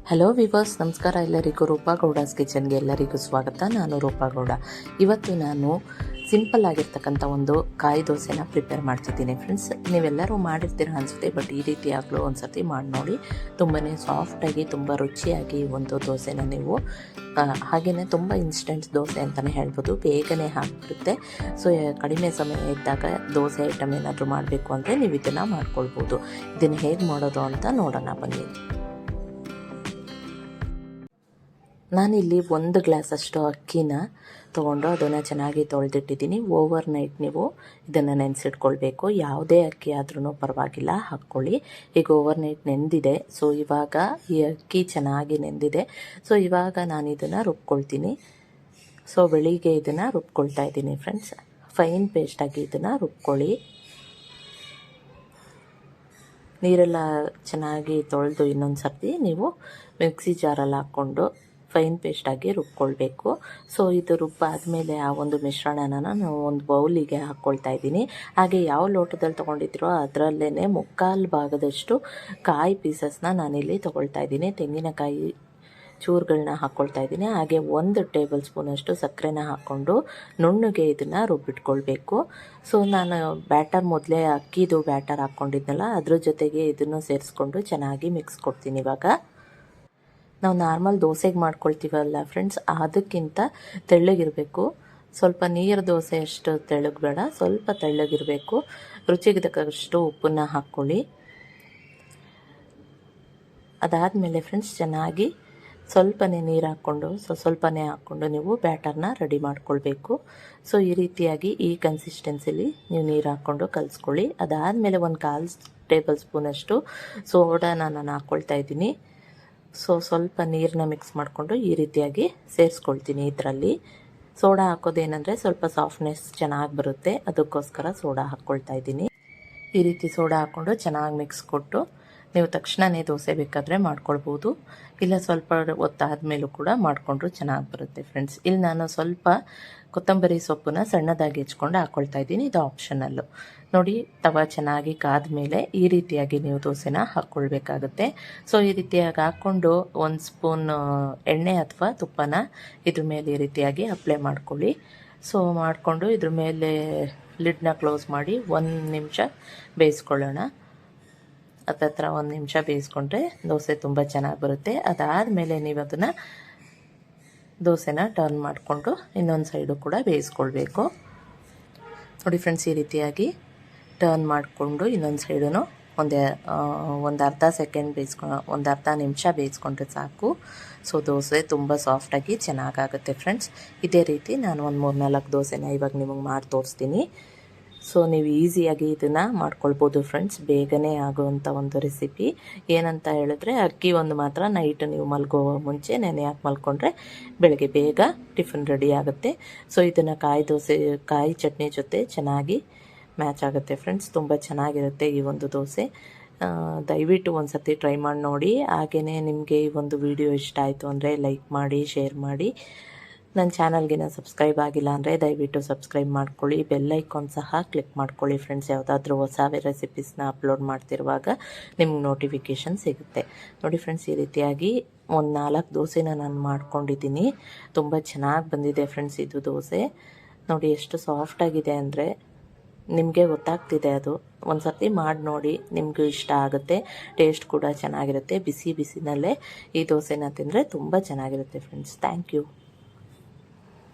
Hello viewers, ನಮಸ್ಕಾರ ಎಲ್ಲರಿಗೂ. ರೂಪಾಗೌಡಾಸ್ ಕಿಚನ್ಗೆ ಎಲ್ಲರಿಗೂ ಸ್ವಾಗತ. ನಾನು ರೂಪಾಗೌಡ. ಇವತ್ತು ನಾನು ಸಿಂಪಲ್ ಆಗಿರ್ತಕ್ಕಂಥ ಒಂದು ಕಾಯಿ ದೋಸೆನ ಪ್ರಿಪೇರ್ ಮಾಡ್ತಿದ್ದೀನಿ ಫ್ರೆಂಡ್ಸ್. ನೀವೆಲ್ಲರೂ ಮಾಡಿರ್ತೀರ ಅನಿಸುತ್ತೆ, ಬಟ್ ಈ ರೀತಿ ಆಗಲೂ ಒಂದು ಸರ್ತಿ ಮಾಡಿ ನೋಡಿ. ತುಂಬಾ ಸಾಫ್ಟಾಗಿ ತುಂಬ ರುಚಿಯಾಗಿ ಒಂದು ದೋಸೆನ ನೀವು ಹಾಗೆಯೇ ತುಂಬ ಇನ್ಸ್ಟೆಂಟ್ ದೋಸೆ ಅಂತಲೇ ಹೇಳ್ಬೋದು. ಬೇಗನೆ ಆಗಿಬಿಡುತ್ತೆ. ಸೊ ಕಡಿಮೆ ಸಮಯ ಇದ್ದಾಗ ದೋಸೆ ಐಟಮ್ ಏನಾದರೂ ಮಾಡಬೇಕು ಅಂದರೆ ನೀವು ಇದನ್ನು ಮಾಡ್ಕೊಳ್ಬೋದು. ಇದನ್ನು ಹೇಗೆ ಮಾಡೋದು ಅಂತ ನೋಡೋಣ ಬನ್ನಿ. ನಾನಿಲ್ಲಿ 1 ಗ್ಲಾಸಷ್ಟು ಅಕ್ಕಿನ ತೊಗೊಂಡು ಅದನ್ನು ಚೆನ್ನಾಗಿ ತೊಳೆದಿಟ್ಟಿದ್ದೀನಿ. ಓವರ್ ನೈಟ್ ನೀವು ಇದನ್ನು ನೆನೆಸಿಟ್ಕೊಳ್ಬೇಕು. ಯಾವುದೇ ಅಕ್ಕಿ ಆದ್ರೂ ಪರವಾಗಿಲ್ಲ, ಹಾಕ್ಕೊಳ್ಳಿ. ಈಗ ಓವರ್ ನೈಟ್ ನೆಂದಿದೆ. ಸೊ ಇವಾಗ ಈ ಅಕ್ಕಿ ಚೆನ್ನಾಗಿ ನೆಂದಿದೆ. ಸೊ ಇವಾಗ ನಾನು ಇದನ್ನು ರುಬ್ಕೊಳ್ತೀನಿ. ಸೊ ಬೆಳಿಗ್ಗೆ ಇದನ್ನು ರುಬ್ಕೊಳ್ತಾ ಇದ್ದೀನಿ ಫ್ರೆಂಡ್ಸ್. ಫೈನ್ ಪೇಸ್ಟಾಗಿ ಇದನ್ನು ರುಬ್ಕೊಳ್ಳಿ. ನೀರೆಲ್ಲ ಚೆನ್ನಾಗಿ ತೊಳೆದು ಇನ್ನೊಂದು ಸರ್ತಿ ನೀವು ಮಿಕ್ಸಿ ಜಾರಲ್ಲಿ ಹಾಕ್ಕೊಂಡು ಫೈನ್ ಪೇಸ್ಟಾಗಿ ರುಬ್ಕೊಳ್ಬೇಕು. ಸೊ ಇದು ರುಬ್ಬಾದಮೇಲೆ ಆ ಒಂದು ಮಿಶ್ರಣನ ನಾನು ಒಂದು ಬೌಲಿಗೆ ಹಾಕ್ಕೊಳ್ತಾ ಇದ್ದೀನಿ. ಹಾಗೆ ಯಾವ ಲೋಟದಲ್ಲಿ ತೊಗೊಂಡಿದ್ದೀರೋ ಅದರಲ್ಲೇ 3/4 ಭಾಗದಷ್ಟು ಕಾಯಿ ಪೀಸಸ್ನ ನಾನಿಲ್ಲಿ ತೊಗೊಳ್ತಾ ಇದ್ದೀನಿ. ತೆಂಗಿನಕಾಯಿ ಚೂರುಗಳನ್ನ ಹಾಕ್ಕೊಳ್ತಾ ಇದ್ದೀನಿ. ಹಾಗೆ 1 ಟೇಬಲ್ ಸ್ಪೂನಷ್ಟು ಸಕ್ಕರೆನ ಹಾಕ್ಕೊಂಡು ನುಣ್ಣಗೆ ಇದನ್ನು ರುಬ್ಬಿಟ್ಕೊಳ್ಬೇಕು. ಸೊ ನಾನು ಬ್ಯಾಟರ್ ಮೊದಲೇ ಅಕ್ಕಿದು ಬ್ಯಾಟರ್ ಹಾಕ್ಕೊಂಡಿದ್ನಲ್ಲ, ಅದ್ರ ಜೊತೆಗೆ ಇದನ್ನು ಸೇರಿಸ್ಕೊಂಡು ಚೆನ್ನಾಗಿ ಮಿಕ್ಸ್ ಕೊಡ್ತೀನಿ. ಇವಾಗ ನಾವು ನಾರ್ಮಲ್ ದೋಸೆಗೆ ಮಾಡ್ಕೊಳ್ತೀವಲ್ಲ ಫ್ರೆಂಡ್ಸ್, ಅದಕ್ಕಿಂತ ತೆಳ್ಳಗಿರಬೇಕು. ಸ್ವಲ್ಪ ನೀರು ದೋಸೆ ಅಷ್ಟು ತೆಳ್ಳಗೆ ಬೇಡ, ಸ್ವಲ್ಪ ತೆಳ್ಳಗಿರಬೇಕು. ರುಚಿಗೆ ತಕ್ಕಷ್ಟು ಉಪ್ಪನ್ನು ಹಾಕ್ಕೊಳ್ಳಿ. ಅದಾದಮೇಲೆ ಫ್ರೆಂಡ್ಸ್ ಚೆನ್ನಾಗಿ ಸ್ವಲ್ಪನೇ ನೀರು ಹಾಕ್ಕೊಂಡು ಸ್ವಲ್ಪನೇ ಹಾಕ್ಕೊಂಡು ನೀವು ಬ್ಯಾಟರ್ನ ರೆಡಿ ಮಾಡ್ಕೊಳ್ಬೇಕು. ಸೊ ಈ ರೀತಿಯಾಗಿ ಈ ಕನ್ಸಿಸ್ಟೆನ್ಸಿಲಿ ನೀವು ನೀರು ಹಾಕ್ಕೊಂಡು ಕಲಿಸ್ಕೊಳ್ಳಿ. ಅದಾದಮೇಲೆ 1/4 ಟೇಬಲ್ ಸ್ಪೂನಷ್ಟು ಸೋಡಾನ ನಾನು ಹಾಕ್ಕೊಳ್ತಾ ಇದ್ದೀನಿ. ಸೊ ಸ್ವಲ್ಪ ನೀರನ್ನ ಮಿಕ್ಸ್ ಮಾಡಿಕೊಂಡು ಈ ರೀತಿಯಾಗಿ ಸೇರಿಸ್ಕೊಳ್ತೀನಿ. ಇದರಲ್ಲಿ ಸೋಡಾ ಹಾಕೋದೇನೆಂದರೆ ಸ್ವಲ್ಪ ಸಾಫ್ಟ್ನೆಸ್ ಚೆನ್ನಾಗಿ ಬರುತ್ತೆ, ಅದಕ್ಕೋಸ್ಕರ ಸೋಡಾ ಹಾಕ್ಕೊಳ್ತಾ ಇದ್ದೀನಿ. ಈ ರೀತಿ ಸೋಡಾ ಹಾಕ್ಕೊಂಡು ಚೆನ್ನಾಗಿ ಮಿಕ್ಸ್ ಕೊಟ್ಟು ನೀವು ತಕ್ಷಣವೇ ದೋಸೆ ಬೇಕಾದರೆ ಮಾಡ್ಕೊಳ್ಬೋದು, ಇಲ್ಲ ಸ್ವಲ್ಪ ಹೊತ್ತಾದ್ಮೇಲೂ ಕೂಡ ಮಾಡಿಕೊಂಡ್ರು ಚೆನ್ನಾಗಿ ಬರುತ್ತೆ ಫ್ರೆಂಡ್ಸ್. ಇಲ್ಲಿ ನಾನು ಸ್ವಲ್ಪ ಕೊತ್ತಂಬರಿ ಸೊಪ್ಪನ್ನ ಸಣ್ಣದಾಗಿ ಹೆಚ್ಕೊಂಡು ಹಾಕ್ಕೊಳ್ತಾ ಇದ್ದೀನಿ. ಇದು ಆಪ್ಷನಲ್ಲು. ನೋಡಿ, ತವ ಚೆನ್ನಾಗಿ ಕಾದ ಮೇಲೆ ಈ ರೀತಿಯಾಗಿ ನೀವು ದೋಸೆನ ಹಾಕ್ಕೊಳ್ಬೇಕಾಗುತ್ತೆ. ಸೊ ಈ ರೀತಿಯಾಗಿ ಹಾಕ್ಕೊಂಡು 1 ಸ್ಪೂನ್ ಎಣ್ಣೆ ಅಥವಾ ತುಪ್ಪನ ಇದ್ರ ಮೇಲೆ ಈ ರೀತಿಯಾಗಿ ಅಪ್ಲೈ ಮಾಡ್ಕೊಳ್ಳಿ. ಸೊ ಮಾಡಿಕೊಂಡು ಇದ್ರ ಮೇಲೆ ಲಿಡ್ನ ಕ್ಲೋಸ್ ಮಾಡಿ 1 ನಿಮಿಷ ಬೇಯಿಸ್ಕೊಳ್ಳೋಣ. ಹತ್ತತ್ರ 1 ನಿಮಿಷ ಬೇಯಿಸ್ಕೊಂಡ್ರೆ ದೋಸೆ ತುಂಬ ಚೆನ್ನಾಗಿ ಬರುತ್ತೆ. ಅದಾದಮೇಲೆ ನೀವು ಅದನ್ನು ದೋಸೆನ ಟರ್ನ್ ಮಾಡಿಕೊಂಡು ಇನ್ನೊಂದು ಸೈಡು ಕೂಡ ಬೇಯಿಸ್ಕೊಳ್ಬೇಕು. ನೋಡಿ ಫ್ರೆಂಡ್ಸ್, ಈ ರೀತಿಯಾಗಿ ಟರ್ನ್ ಮಾಡಿಕೊಂಡು ಇನ್ನೊಂದು ಸೈಡೂ ಒಂದು ಅರ್ಧ ಸೆಕೆಂಡ್ ಒಂದು ಅರ್ಧ ನಿಮಿಷ ಬೇಯಿಸ್ಕೊಂಡ್ರೆ ಸಾಕು. ಸೊ ದೋಸೆ ತುಂಬ ಸಾಫ್ಟಾಗಿ ಚೆನ್ನಾಗಾಗುತ್ತೆ ಫ್ರೆಂಡ್ಸ್. ಇದೇ ರೀತಿ ನಾನು ಒಂದು 3-4 ದೋಸೆನ ಇವಾಗ ನಿಮಗೆ ಮಾಡಿ ತೋರಿಸ್ತೀನಿ. ಸೊ ನೀವು ಈಸಿಯಾಗಿ ಇದನ್ನು ಮಾಡ್ಕೊಳ್ಬೋದು ಫ್ರೆಂಡ್ಸ್. ಬೇಗನೆ ಆಗುವಂಥ ಒಂದು ರೆಸಿಪಿ. ಏನಂತ ಹೇಳಿದ್ರೆ, ಅಕ್ಕಿ ಒಂದು ಮಾತ್ರ ನೈಟ್ ನೀವು ಮಲ್ಗೋ ಮುಂಚೆ ನೆನೆ ಹಾಕಿ ಮಲ್ಕೊಂಡ್ರೆ ಬೆಳಗ್ಗೆ ಬೇಗ ಟಿಫಿನ್ ರೆಡಿ ಆಗುತ್ತೆ. ಸೊ ಇದನ್ನು ಕಾಯಿ ಚಟ್ನಿ ಜೊತೆ ಚೆನ್ನಾಗಿ ಮ್ಯಾಚ್ ಆಗುತ್ತೆ ಫ್ರೆಂಡ್ಸ್. ತುಂಬ ಚೆನ್ನಾಗಿರುತ್ತೆ ಈ ಒಂದು ದೋಸೆ. ದಯವಿಟ್ಟು ಒಂದು ಸರ್ತಿ ಟ್ರೈ ಮಾಡಿ ನೋಡಿ. ಹಾಗೆಯೇ ನಿಮಗೆ ಈ ಒಂದು ವಿಡಿಯೋ ಇಷ್ಟ ಆಯಿತು ಅಂದರೆ ಲೈಕ್ ಮಾಡಿ, ಶೇರ್ ಮಾಡಿ. ನನ್ನ ಚಾನಲ್ಗೆ ಸಬ್ಸ್ಕ್ರೈಬ್ ಆಗಿಲ್ಲ ಅಂದರೆ ದಯವಿಟ್ಟು ಸಬ್ಸ್ಕ್ರೈಬ್ ಮಾಡ್ಕೊಳ್ಳಿ. ಬೆಲ್ ಐಕಾನ್ ಸಹ ಕ್ಲಿಕ್ ಮಾಡ್ಕೊಳ್ಳಿ ಫ್ರೆಂಡ್ಸ್. ಯಾವುದಾದ್ರೂ ಹೊಸ ರೆಸಿಪೀಸ್ನ ಅಪ್ಲೋಡ್ ಮಾಡ್ತಿರುವಾಗ ನಿಮ್ಗೆ ನೋಟಿಫಿಕೇಷನ್ ಸಿಗುತ್ತೆ. ನೋಡಿ ಫ್ರೆಂಡ್ಸ್, ಈ ರೀತಿಯಾಗಿ ಒಂದು 4 ದೋಸೆನ ನಾನು ಮಾಡ್ಕೊಂಡಿದ್ದೀನಿ. ತುಂಬ ಚೆನ್ನಾಗಿ ಬಂದಿದೆ ಫ್ರೆಂಡ್ಸ್ ಇದು ದೋಸೆ. ನೋಡಿ ಎಷ್ಟು ಸಾಫ್ಟಾಗಿದೆ ಅಂದರೆ ನಿಮಗೆ ಗೊತ್ತಾಗ್ತಿದೆ. ಅದು ಒಂದು ಸರ್ತಿ ಮಾಡಿ ನೋಡಿ, ನಿಮಗೂ ಇಷ್ಟ ಆಗುತ್ತೆ. ಟೇಸ್ಟ್ ಕೂಡ ಚೆನ್ನಾಗಿರುತ್ತೆ. ಬಿಸಿನಲ್ಲೇ ಈ ದೋಸೆನ ತಿಂದರೆ ತುಂಬ ಚೆನ್ನಾಗಿರುತ್ತೆ ಫ್ರೆಂಡ್ಸ್. Thank you.